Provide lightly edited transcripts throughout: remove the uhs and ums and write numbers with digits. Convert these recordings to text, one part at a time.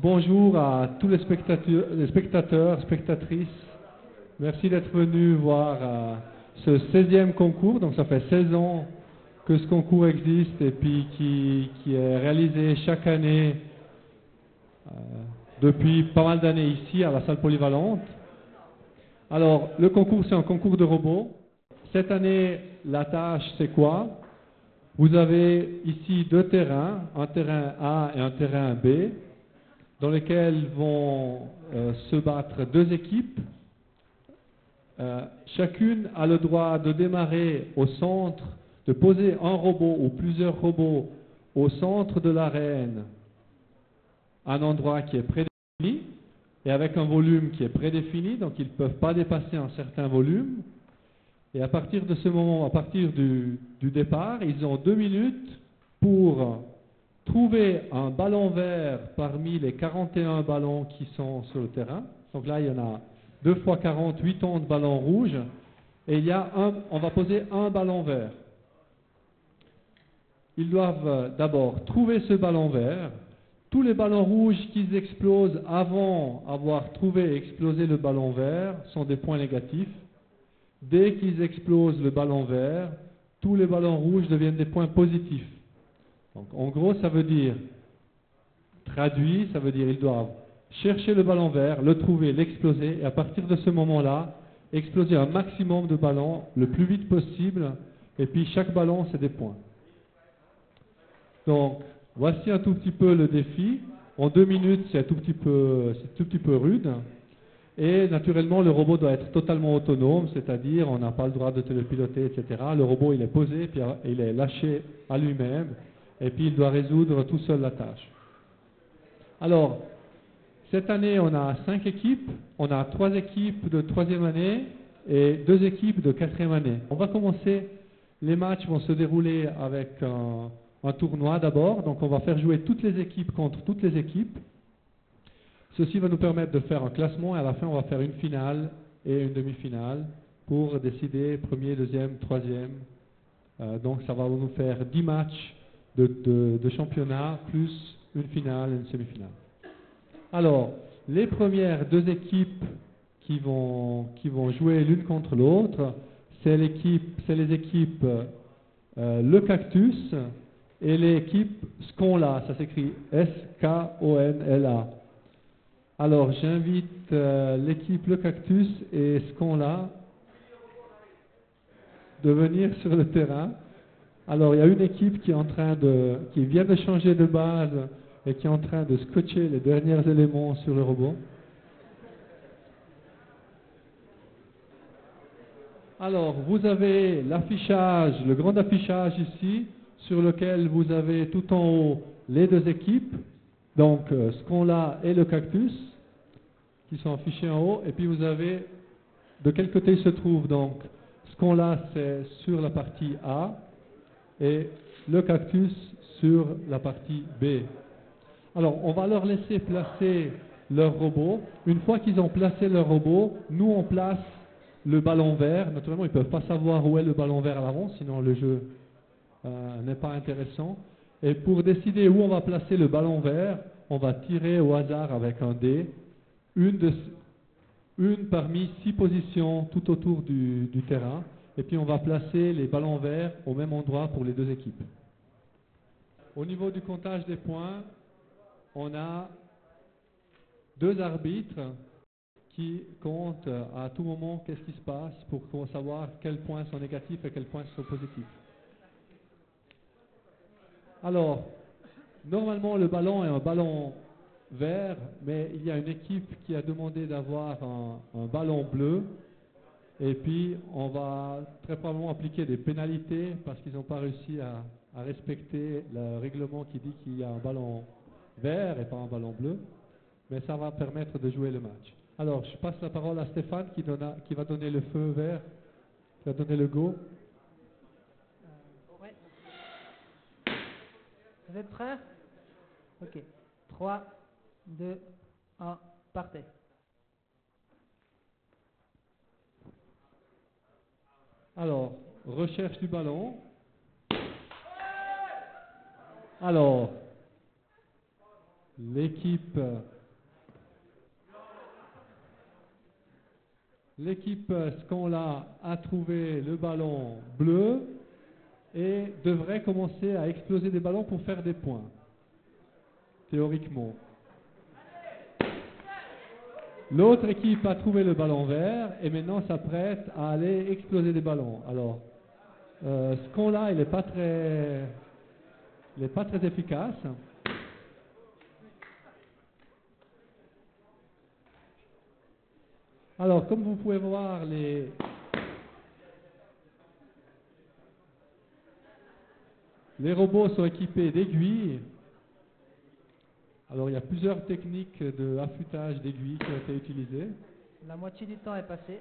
Bonjour à tous les spectateurs, spectatrices. Merci d'être venus voir ce 16e concours. Donc ça fait 16 ans que ce concours existe et puis qui est réalisé chaque année depuis pas mal d'années ici à la salle polyvalente. Alors le concours, c'est un concours de robots. Cette année, la tâche, c'est quoi? Vous avez ici deux terrains, un terrain A et un terrain B, dans lesquels vont se battre deux équipes. Chacune a le droit de démarrer au centre, de poser un robot ou plusieurs robots au centre de l'arène, à un endroit qui est prédéfini et avec un volume qui est prédéfini, donc ils ne peuvent pas dépasser un certain volume. Et à partir de ce moment, à partir du départ, ils ont 2 minutes pour trouver un ballon vert parmi les 41 ballons qui sont sur le terrain. Donc là, il y en a 2 fois 40, 80 ballons rouges. Et on va poser un ballon vert. Ils doivent d'abord trouver ce ballon vert. Tous les ballons rouges qu'ils explosent avant avoir trouvé et explosé le ballon vert sont des points négatifs. Dès qu'ils explosent le ballon vert, tous les ballons rouges deviennent des points positifs. Donc, en gros, ça veut dire, traduit, ça veut dire ils doivent chercher le ballon vert, le trouver, l'exploser, et à partir de ce moment-là, exploser un maximum de ballons le plus vite possible, et puis chaque ballon, c'est des points. Donc, voici un tout petit peu le défi. En 2 minutes, c'est tout petit peu rude. Et naturellement, le robot doit être totalement autonome, c'est-à-dire on n'a pas le droit de télépiloter, etc. Le robot, il est posé, puis il est lâché à lui-même, et puis il doit résoudre tout seul la tâche. Alors, cette année, on a 5 équipes. On a 3 équipes de 3e année et 2 équipes de 4e année. On va commencer, les matchs vont se dérouler avec un tournoi d'abord. Donc on va faire jouer toutes les équipes contre toutes les équipes. Ceci va nous permettre de faire un classement et à la fin, on va faire une finale et une demi-finale pour décider premier, deuxième, troisième. Donc ça va nous faire 10 matchs de championnat plus une finale et une semi-finale. Alors, les premières 2 équipes qui vont jouer l'une contre l'autre, c'est les équipes Le Cactus et l'équipe Sconla. Ça s'écrit S-K-O-N-L-A. Alors, j'invite l'équipe Le Cactus et Sconla de venir sur le terrain. Alors, il y a une équipe qui vient de changer de base et qui est en train de scotcher les derniers éléments sur le robot. Alors, vous avez l'affichage, le grand affichage ici, sur lequel vous avez tout en haut les 2 équipes, donc Sconla et Le Cactus, qui sont affichés en haut, et puis vous avez de quel côté il se trouve. Donc, Sconla, c'est sur la partie A, et Le Cactus sur la partie B. Alors, on va leur laisser placer leur robot. Une fois qu'ils ont placé leur robot, nous, on place le ballon vert. Naturellement, ils ne peuvent pas savoir où est le ballon vert à l'avance, sinon le jeu n'est pas intéressant. Et pour décider où on va placer le ballon vert, on va tirer au hasard avec un dé, une parmi 6 positions tout autour du terrain. Et puis, on va placer les ballons verts au même endroit pour les 2 équipes. Au niveau du comptage des points, on a 2 arbitres qui comptent à tout moment qu'est-ce qui se passe pour savoir quels points sont négatifs et quels points sont positifs. Alors, normalement, le ballon est un ballon vert, mais il y a une équipe qui a demandé d'avoir un ballon bleu. Et puis, on va très probablement appliquer des pénalités parce qu'ils n'ont pas réussi à respecter le règlement qui dit qu'il y a un ballon vert et pas un ballon bleu. Mais ça va permettre de jouer le match. Alors, je passe la parole à Stéphane qui va donner le feu vert, qui va donner le go. Ouais. Vous êtes prêts? Ok. 3, 2, 1, partez. Alors, recherche du ballon. Alors, l'équipe Scanla a trouvé le ballon bleu et devrait commencer à exploser des ballons pour faire des points, théoriquement. L'autre équipe a trouvé le ballon vert et maintenant s'apprête à aller exploser des ballons. Alors, Scanla, il n'est pas très efficace. Alors, comme vous pouvez voir, les robots sont équipés d'aiguilles. Alors, il y a plusieurs techniques d'affûtage d'aiguilles qui ont été utilisées. La moitié du temps est passée.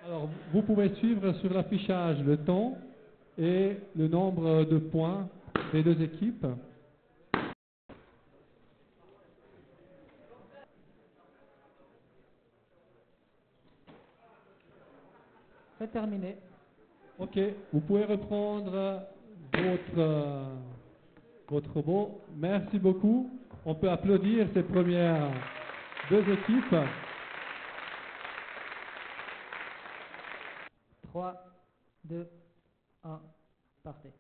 Alors, vous pouvez suivre sur l'affichage le temps et le nombre de points des deux équipes. C'est terminé. Ok, vous pouvez reprendre votre robot. Merci beaucoup. On peut applaudir ces premières deux équipes. 3, 2, 1, partez.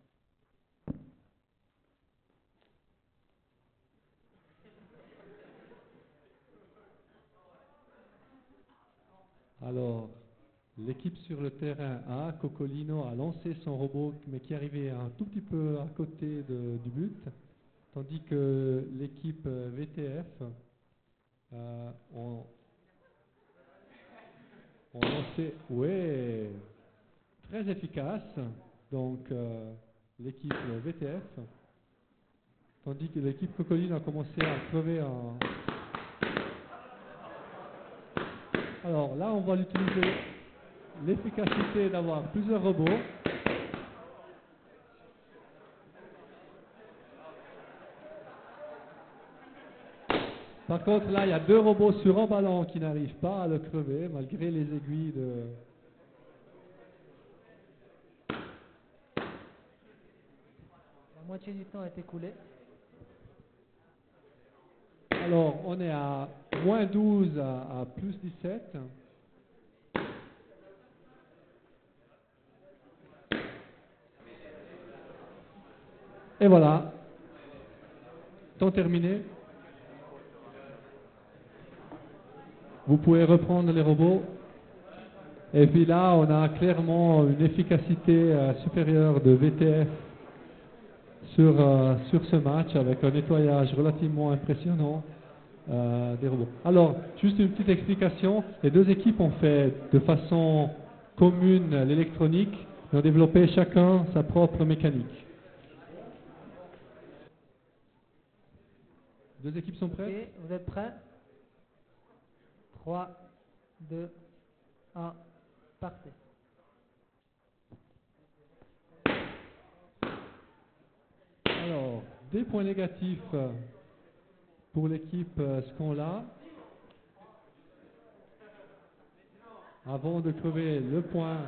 Alors, l'équipe sur le terrain A, Cocolino, a lancé son robot, mais qui arrivait un tout petit peu à côté du but, tandis que l'équipe VTF ont lancé, ouais, très efficace, donc l'équipe VTF, tandis que l'équipe Cocolino a commencé à crever en... Alors là, on va utiliser l'efficacité d'avoir plusieurs robots. Par contre, là, il y a deux robots sur un ballon qui n'arrivent pas à le crever, malgré les aiguilles de... La moitié du temps est écoulée. Alors, on est à moins 12 à plus 17. Et voilà. Temps terminé. Vous pouvez reprendre les robots. Et puis là, on a clairement une efficacité supérieure de VTF sur ce match avec un nettoyage relativement impressionnant des robots. Alors, juste une petite explication. Les deux équipes ont fait de façon commune l'électronique et ont développé chacun sa propre mécanique. Deux équipes sont prêtes? Ok, vous êtes prêts? 3, 2, 1, partez. Alors, des points négatifs pour l'équipe Scanla. Avant de crever le point